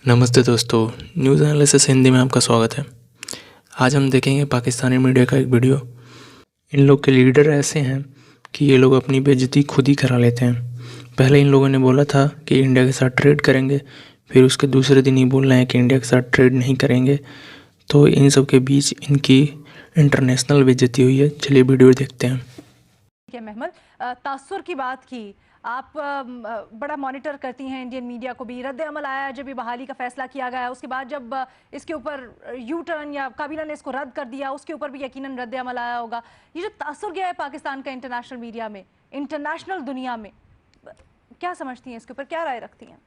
नमस्ते दोस्तों, news analysis Hindi में आपका स्वागत है। आज हम देखेंगे पाकिस्तानी मीडिया का एक वीडियो। इन लोग के लीडर ऐसे हैं कि ये लोग अपनी बेइज्जती खुद ही करा लेते हैं। पहले इन लोगों ने बोला था कि इंडिया के साथ ट्रेड करेंगे, फिर उसके दूसरे दिन ही बोल रहे हैं कि इंडिया के साथ ट्रेड नहीं करेंगे। तो इन सब के बीच इनकी इंटरनेशनल बेइज्जती हुई है। चलिए वीडियो देखते हैं। महमल, तासुर की बात की आप, बड़ा मॉनिटर करती हैं इंडियन मीडिया को भी। रद्द अमल आया जब ये बहाली का फैसला किया गया, उसके बाद जब इसके ऊपर यू टर्न या काबीना ने इसको रद्द कर दिया, उसके ऊपर भी यकीनन रद्द अमल आया होगा। ये जो तासुर गया है पाकिस्तान का इंटरनेशनल मीडिया में, इंटरनेशनल दुनिया में, क्या समझती हैं इसके ऊपर, क्या राय रखती हैं?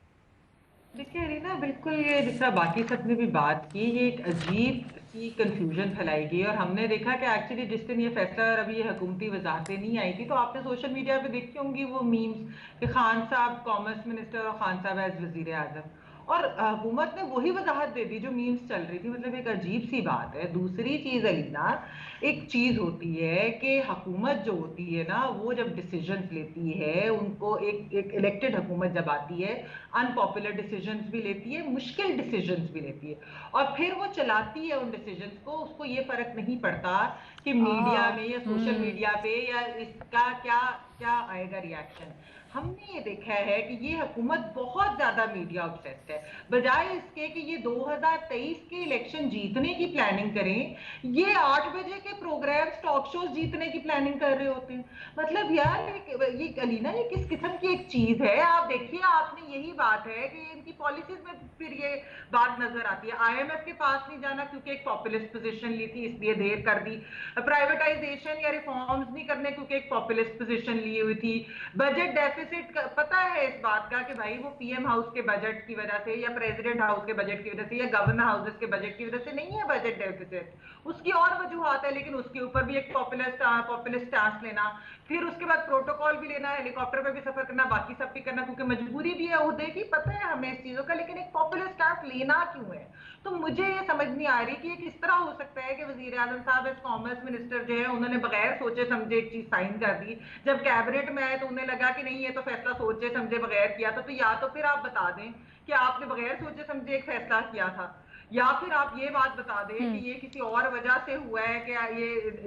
देखिए रीना, बिल्कुल ये जिस तरह बाकी सब ने भी बात की, ये एक अजीब सी कंफ्यूजन फैलाई गई। और हमने देखा कि एक्चुअली जिस दिन ये फैसला और अभी ये हुकूमती वजाहतें नहीं आई थी, तो आपने सोशल मीडिया पे देखी होंगी वो मीम्स कि खान साहब कॉमर्स मिनिस्टर और खान साहब एज वजीर आजम। और हुकूमत ने वही वजाहत दे दी जो मीम्स चल रही थी। मतलब एक अजीब सी बात है। दूसरी चीज अलीना, एक चीज होती है कि हुकूमत जो होती है ना, वो जब डिसीजंस लेती है, उनको एक इलेक्टेड हुकूमत जब आती है, अनपॉपुलर डिसीजंस भी लेती है, मुश्किल डिसीजंस भी लेती है, और फिर वो चलाती है उन डिसीजंस को। उसको ये फर्क नहीं पड़ता कि मीडिया में या सोशल मीडिया पे या इसका क्या क्या आएगा रिएक्शन। हमने ये देखा है कि ये हुकूमत बहुत ज्यादा मीडिया ऑब्सेस्ड है। बजाय इसके कि ये 2023 के इलेक्शन जीतने की प्लानिंग करें, ये 8 बजे के प्रोग्राम टॉक शोज जीतने की प्लानिंग कर रहे होते हैं। मतलब यार ये अलीना, ये किस किस्म की एक चीज है। आप देखिए, आपने यही बात है कि इनकी पॉलिसीज में फिर ये बात नजर आती है। आईएमएफ के पास नहीं जाना क्योंकि एक पॉपुलिस्ट पोजीशन ली थी, इसलिए देर कर दी। प्राइवेटाइजेशन या रिफॉर्म्स नहीं करने क्योंकि एक पॉपुलिस्ट पोजीशन ली हुई थी। बजट डेफिसिट पता है इस बात का कि भाई वो पीएम हाउस के बजट की वजह से या प्रेसिडेंट हाउस के बजट की वजह से या गवर्नर हाउसेस के बजट की वजह से नहीं है बजट डेफिसिट, उसकी और वजूहत है। लेकिन उसके ऊपर भी एक पॉपुलिस्ट स्टांस लेना, फिर उसके बाद प्रोटोकॉल भी लेना, हेलीकॉप्टर पे भी सफर करना, बाकी सब भी करना, क्योंकि मजबूरी भी है उहदे की, पता है हमें इस चीजों का। लेकिन एक पॉपुलिस्ट स्टांस लेना क्यों है? तो मुझे ये समझ नहीं आ रही कि ये किस तरह हो सकता है कि वजीर आजम साहब एज कॉमर्स मिनिस्टर जो है, उन्होंने बगैर सोचे समझे एक चीज साइन कर दी। जब कैबिनेट में आए तो उन्हें लगा कि नहीं, ये तो फैसला सोचे समझे बगैर किया था। तो या तो फिर आप बता दें कि आपने बगैर सोचे समझे एक फैसला किया था, या फिर आप ये बात बता दें कि ये किसी और वजह से हुआ है कि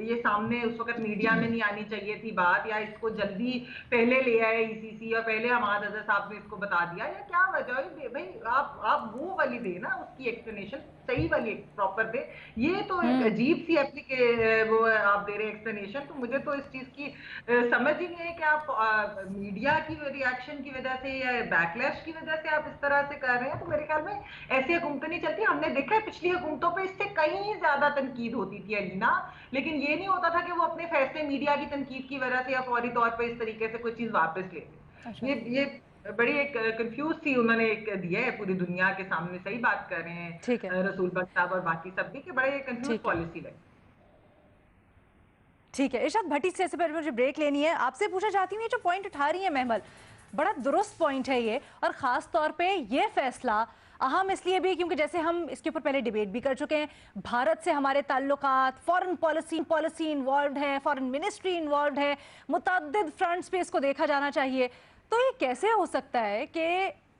ये सामने उस वक्त मीडिया में नहीं आनी चाहिए थी बात, या इसको जल्दी पहले ले आए ईसीसी और पहले हमाद अजहर साहब ने इसको बता दिया, या क्या वजह है भाई। आप वो वाली दे ना, उसकी एक्सप्लेनेशन सही वाली प्रॉपर दे। ये तो एक अजीब सी वो आप दे रहे हैं एक्सप्लेनेशन। तो मुझे तो इस चीज की समझ ही नहीं है कि आप मीडिया की रिएक्शन की वजह से या बैकलैश की वजह से आप इस तरह से कर रहे हैं। तो मेरे ख्याल में ऐसी हुकूमतें नहीं चलती। हमने देखा है पिछली हुकूमतों पे इससे कहीं ज्यादा तनकीद होती थी अलीना, लेकिन ये नहीं होता था कि वो अपने फैसले मीडिया की तनकीद की वजह से या फौरी तौर पर इस तरीके से कोई चीज वापस लेते। अच्छा। ये बड़ी एक कंफ्यूज सी उन्होंने एक दिया है पूरी दुनिया के सामने। सही बात कर रहे ठीक है, हैं रसूल बख्श साहब और बाकी सब भी, कि बड़े कंफ्यूज ठीक है, पॉलिसी लगी। ठीक है। इरशाद भट्टी से पहले मुझे ब्रेक लेनी है, आपसे पूछना चाहती हूँ, ये जो पॉइंट उठा रही है महमल, बड़ा दुरुस्त पॉइंट है ये। और ख़ास तौर पे ये फैसला अहम इसलिए भी क्योंकि जैसे हम इसके ऊपर पहले डिबेट भी कर चुके हैं, भारत से हमारे ताल्लुकात, फॉरेन पॉलिसी इन्वॉल्व है, फॉरेन मिनिस्ट्री इन्वॉल्व है, मुतअद्दिद फ्रंट्स पे इसको देखा जाना चाहिए। तो ये कैसे हो सकता है कि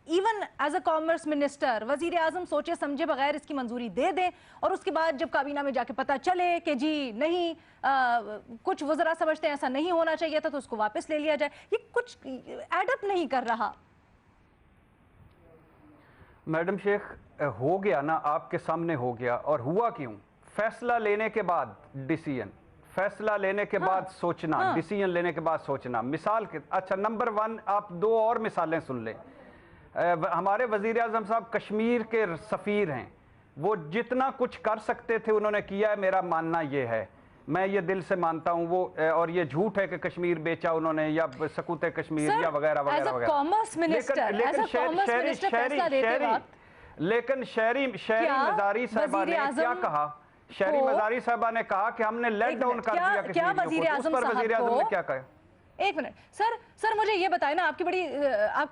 even as a commerce minister वजीर आजम सोचे समझे बगैर इसकी मंजूरी दे दें, और उसके बाद जब काबीना में जाके पता चले कि जी नहीं, कुछ वज़रा समझते हैं ऐसा नहीं होना चाहिए था, तो उसको वापस ले लिया जाए। ये कुछ एडअप नहीं कर रहा। मैडम शेख, हो गया ना, आपके सामने हो गया। और हुआ क्यों? फैसला लेने के बाद डिसीजन, फैसला लेने के बाद सोचना, डिसीजन लेने के बाद सोचना। मिसाल के अच्छा, नंबर 1, आप 2 और मिसालें सुन लें। हमारे वजीर आजम साहब कश्मीर के सफ़ीर हैं, वो जितना कुछ कर सकते थे उन्होंने किया है। मेरा मानना ये है, मैं ये दिल से मानता हूँ वो, और ये झूठ है कि कश्मीर बेचा उन्होंने या सकूत कश्मीर या वगैरह वगैरह वगैरह। कॉमर्स मिनिस्टर, लेकिन शहरी मजारी साहबा ने क्या कहा? शहरी मजारी साहबा ने कहा कि हमने लेट डाउन कर दिया कश्मीर को। उस पर वजीर आजम ने क्या कहा? एक मिनट सर मुझे ये बताएं ना, आपकी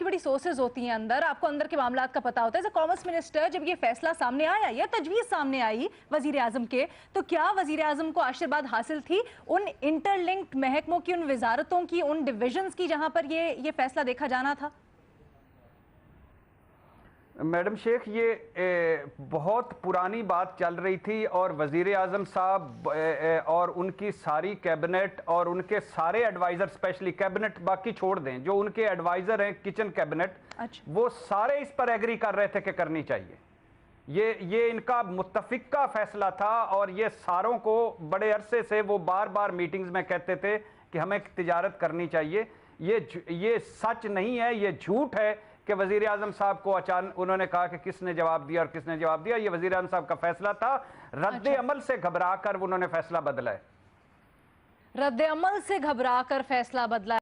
बड़ी सोर्सेज होती हैं अंदर, आपको अंदर के मामलात का पता होता है। कॉमर्स मिनिस्टर जब ये फैसला सामने आया या तजवीज सामने आई वजीर आजम के, तो क्या वजीर आजम को आशीर्वाद हासिल थी उन इंटरलिंक्ड महकमों की, उन वजारतों की, उन डिविजन्स की जहां पर ये फैसला देखा जाना था? मैडम शेख, ये बहुत पुरानी बात चल रही थी और वज़ीर आज़म साहब और उनकी सारी कैबिनेट और उनके सारे एडवाइज़र, स्पेशली कैबिनेट बाकी छोड़ दें, जो उनके एडवाइज़र हैं किचन कैबिनेट, अच्छा। वो सारे इस पर एग्री कर रहे थे कि करनी चाहिए। ये इनका मुत्तफिक का फैसला था और ये सारों को बड़े अरसे से वो बार बार मीटिंग्स में कहते थे कि हमें तिजारत करनी चाहिए। ये सच नहीं है, ये झूठ है कि वज़ीर आज़म साहब को अचानक उन्होंने कहा कि किसने जवाब दिया और किसने जवाब दिया। ये वज़ीर आज़म साहब का फैसला था, रद्द अमल से घबरा कर उन्होंने फैसला बदला है। रद्द अमल से घबरा कर फैसला बदला।